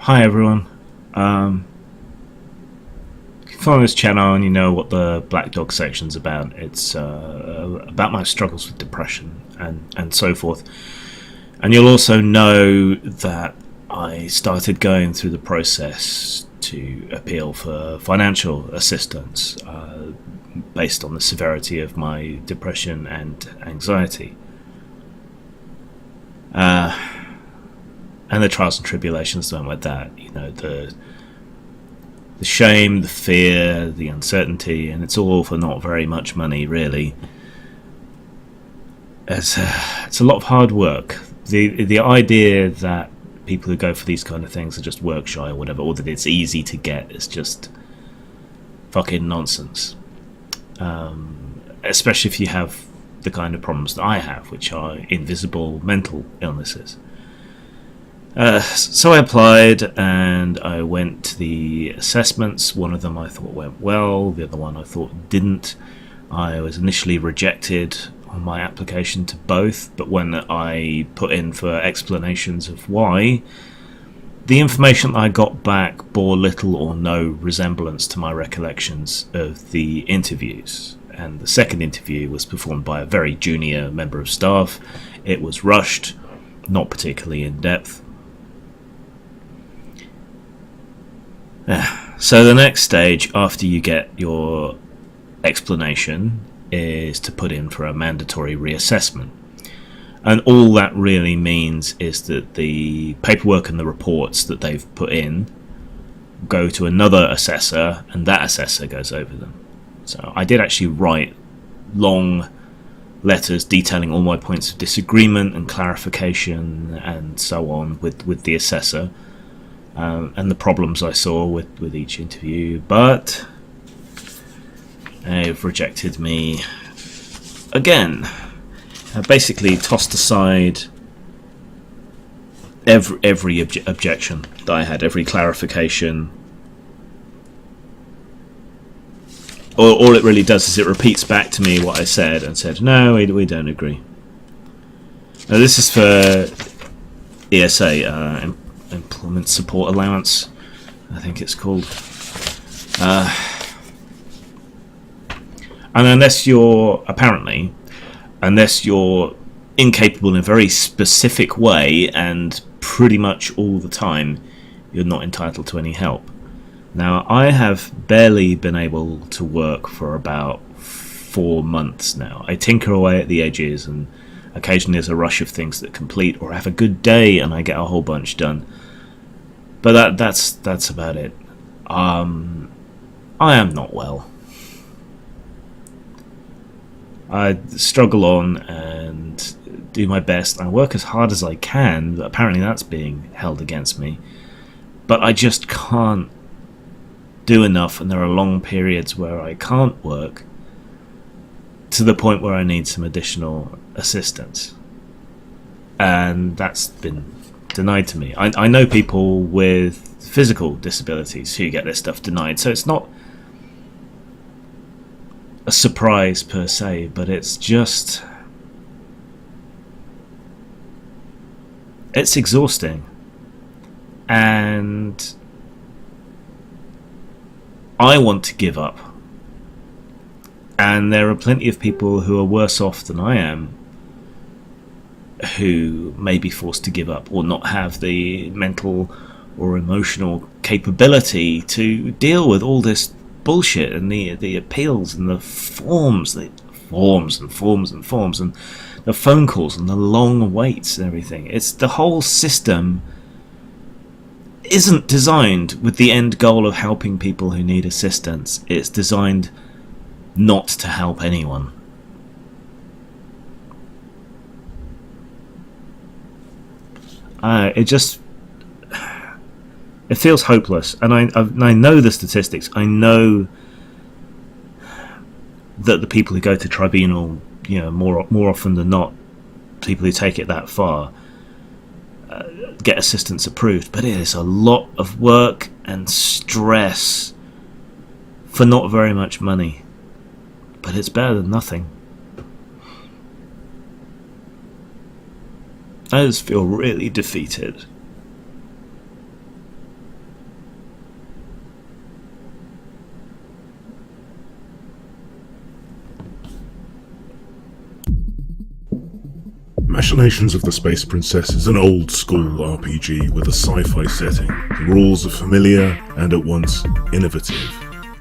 Hi everyone. If you follow this channel and you know what the Black Dog section's about, it's about my struggles with depression and so forth. And you'll also know that I started going through the process to appeal for financial assistance based on the severity of my depression and anxiety. And the trials and tribulations that went with that, you know, the shame, the fear, the uncertainty, and it's all for not very much money, really. It's a lot of hard work. The idea that people who go for these kind of things are just work shy or whatever, or that it's easy to get, is just fucking nonsense. Especially if you have the kind of problems that I have, which are invisible mental illnesses. So I applied and I went to the assessments. One of them I thought went well, the other one I thought didn't. I was initially rejected on my application to both, but when I put in for explanations of why, the information I got back bore little or no resemblance to my recollections of the interviews. And the second interview was performed by a very junior member of staff. It was rushed, not particularly in depth. So the next stage after you get your explanation is to put in for a mandatory reassessment. And all that really means is that the paperwork and the reports that they've put in go to another assessor, and that assessor goes over them. So I did actually write long letters detailing all my points of disagreement and clarification and so on with the assessor. And the problems I saw with each interview, but they've rejected me again. I basically tossed aside every objection that I had, every clarification. All it really does is it repeats back to me what I said and said, no, we don't agree. Now this is for ESA, Employment Support Allowance, I think it's called. And unless you're incapable in a very specific way and pretty much all the time, you're not entitled to any help. Now, I have barely been able to work for about 4 months now. I tinker away at the edges, and occasionally there's a rush of things that complete, or I have a good day and I get a whole bunch done. But that's about it. I am not well. I struggle on and do my best. I work as hard as I can, but apparently that's being held against me. But I just can't do enough, and there are long periods where I can't work, to the point where I need some additional assistance. And that's been denied to me. I know people with physical disabilities who get their stuff denied, so it's not a surprise per se, but it's exhausting. And I want to give up. And there are plenty of people who are worse off than I am, who may be forced to give up or not have the mental or emotional capability to deal with all this bullshit and the appeals and the forms and the phone calls and the long waits and everything. It's the whole system isn't designed with the end goal of helping people who need assistance. It's designed not to help anyone. It feels hopeless, and I know the statistics. I know that the people who go to tribunal, you know, more often than not, people who take it that far get assistance approved. But it is a lot of work and stress for not very much money. But it's better than nothing. I just feel really defeated. Machinations of the Space Princess is an old-school RPG with a sci-fi setting. The rules are familiar and at once innovative.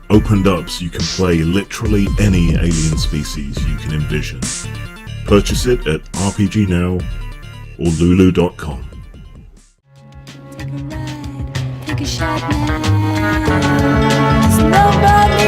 Opened up so you can play literally any alien species you can envision. Purchase it at RPG Now or Lulu.com. Take a ride, take a shot now. 'Cause nobody